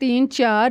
3-4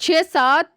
6-7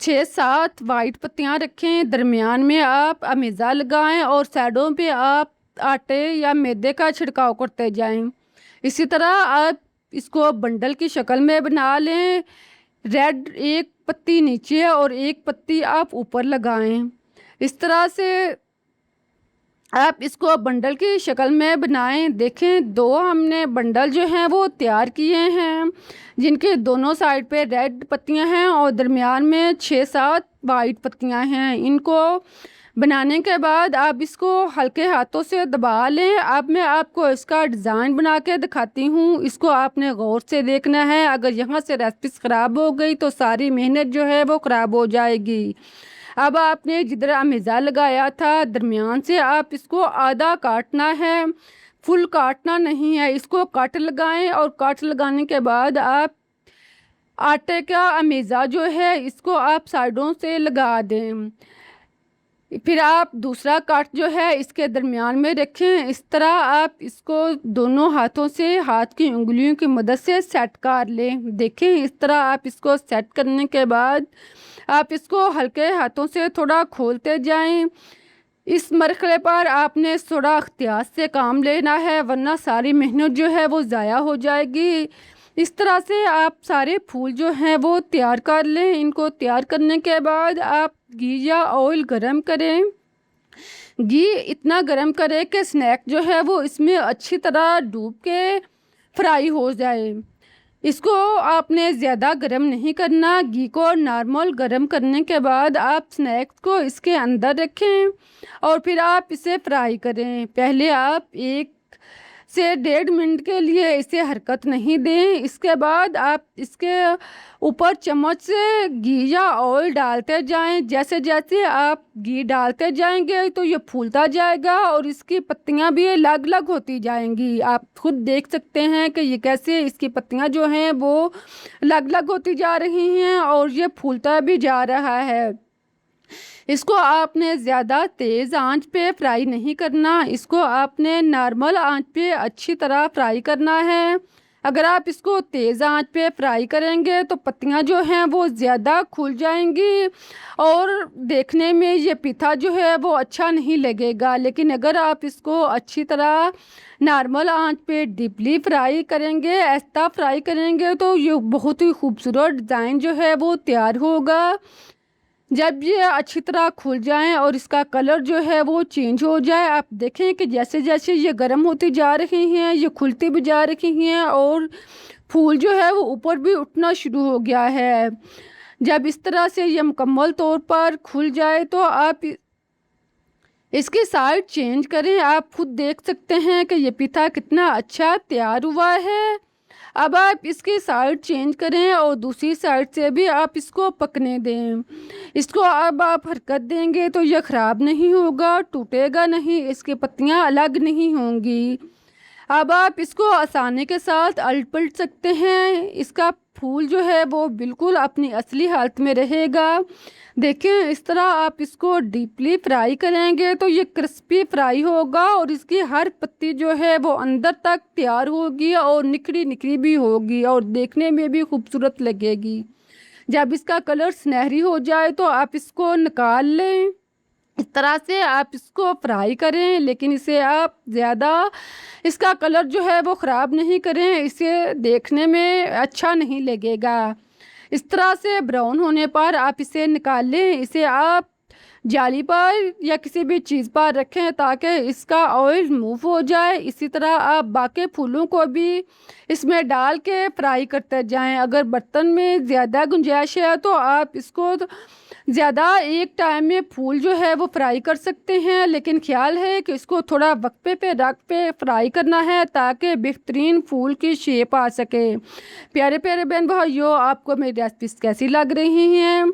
6-7 white पत्तियां रखें, दरमियान में आप अमेज़ा लगाएं और साइडों पे आप आटे या मैदे का छिड़काव करते जाएं। इसी तरह आप इसको बंडल की शक्ल में बना लें। रेड एक पत्ती नीचे और एक पत्ती आप ऊपर लगाएं। इस तरह से आप इसको बंडल की शक्ल में बनाएं। देखें, 2 हमने बंडल जो हैं वो तैयार किए हैं, जिनके दोनों साइड पे रेड पत्तियां हैं और दरमियान में 6-7 वाइट पत्तियां हैं। इनको बनाने के बाद आप इसको हल्के हाथों से दबा लें। अब मैं आपको इसका डिज़ाइन बना के दिखाती हूँ। इसको आपने गौर से देखना है। अगर यहाँ से रेसिपी ख़राब हो गई तो सारी मेहनत जो है वो ख़राब हो जाएगी। अब आपने जिधर अमेज़ा लगाया था, दरमियान से आप इसको आधा काटना है, फुल काटना नहीं है। इसको कट लगाएं और कट लगाने के बाद आप आटे का अमेज़ा जो है इसको आप साइडों से लगा दें। फिर आप दूसरा कट जो है इसके दरमियान में रखें। इस तरह आप इसको दोनों हाथों से हाथ की उंगलियों की मदद से सेट कर लें। देखें, इस तरह आप इसको सेट करने के बाद आप इसको हल्के हाथों से थोड़ा खोलते जाएं। इस मरहले पर आपने थोड़ा एहतियात से काम लेना है, वरना सारी मेहनत जो है वो ज़ाया हो जाएगी। इस तरह से आप सारे फूल जो हैं वो तैयार कर लें। इनको तैयार करने के बाद आप घी या ऑयल गरम करें। घी इतना गरम करें कि स्नैक जो है वो इसमें अच्छी तरह डूब के फ्राई हो जाए। इसको आपने ज़्यादा गरम नहीं करना। घी को नॉर्मल गरम करने के बाद आप स्नैक्स को इसके अंदर रखें और फिर आप इसे फ्राई करें। पहले आप 1 से 1.5 मिनट के लिए इसे हरकत नहीं दें। इसके बाद आप इसके ऊपर चम्मच से घी या ऑयल डालते जाएं। जैसे जैसे आप घी डालते जाएंगे तो ये फूलता जाएगा और इसकी पत्तियां भी अलग अलग होती जाएंगी। आप खुद देख सकते हैं कि ये कैसे इसकी पत्तियां जो हैं वो अलग अलग होती जा रही हैं और ये फूलता भी जा रहा है। इसको आपने ज़्यादा तेज़ आंच पे फ्राई नहीं करना। इसको आपने नॉर्मल आंच पे अच्छी तरह फ्राई करना है। अगर आप इसको तेज़ आंच पे फ्राई करेंगे तो पत्तियां जो हैं वो ज़्यादा खुल जाएंगी और देखने में ये पिठा जो है वो अच्छा नहीं लगेगा। लेकिन अगर आप इसको अच्छी तरह नॉर्मल आंच पे डीपली फ्राई करेंगे, ऐसा फ्राई करेंगे तो ये बहुत ही खूबसूरत डिज़ाइन जो है वो तैयार होगा। जब ये अच्छी तरह खुल जाएं और इसका कलर जो है वो चेंज हो जाए, आप देखें कि जैसे जैसे ये गर्म होती जा रही हैं ये खुलती भी जा रही हैं और फूल जो है वो ऊपर भी उठना शुरू हो गया है। जब इस तरह से ये मुकम्मल तौर पर खुल जाए तो आप इसकी साइड चेंज करें। आप खुद देख सकते हैं कि ये पिठा कितना अच्छा तैयार हुआ है। अब आप इसकी साइड चेंज करें और दूसरी साइड से भी आप इसको पकने दें। इसको अब आप हरकत देंगे तो ये ख़राब नहीं होगा, टूटेगा नहीं, इसकी पत्तियां अलग नहीं होंगी। अब आप इसको आसानी के साथ उलट पलट सकते हैं। इसका फूल जो है वो बिल्कुल अपनी असली हालत में रहेगा। देखें, इस तरह आप इसको डीपली फ्राई करेंगे तो ये क्रिस्पी फ्राई होगा और इसकी हर पत्ती जो है वो अंदर तक तैयार होगी और निखरी निखरी भी होगी और देखने में भी खूबसूरत लगेगी। जब इसका कलर सुनहरी हो जाए तो आप इसको निकाल लें। इस तरह से आप इसको फ्राई करें, लेकिन इसे आप ज़्यादा इसका कलर जो है वो ख़राब नहीं करें, इसे देखने में अच्छा नहीं लगेगा। इस तरह से ब्राउन होने पर आप इसे निकाल लें। इसे आप जाली पर या किसी भी चीज़ पर रखें ताकि इसका ऑयल मूव हो जाए। इसी तरह आप बाकी फूलों को भी इसमें डाल के फ्राई करते जाएं। अगर बर्तन में ज़्यादा गुंजाइश है तो आप इसको ज़्यादा एक टाइम में फूल जो है वो फ्राई कर सकते हैं, लेकिन ख्याल है कि इसको थोड़ा वक्फे पे रख पे फ्राई करना है ताकि बेहतरीन फूल की शेप आ सके। प्यारे प्यारे बहन भाइयों, आपको मेरी रेसिपीज़ कैसी लग रही हैं,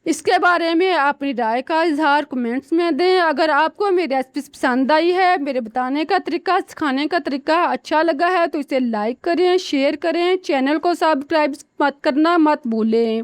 इसके बारे में अपनी राय का इजहार कमेंट्स में दें। अगर आपको मेरी रेसिपीज़ पसंद आई है, मेरे बताने का तरीका, सिखाने का तरीका अच्छा लगा है तो इसे लाइक करें, शेयर करें, चैनल को सब्सक्राइब मत करना मत भूलें।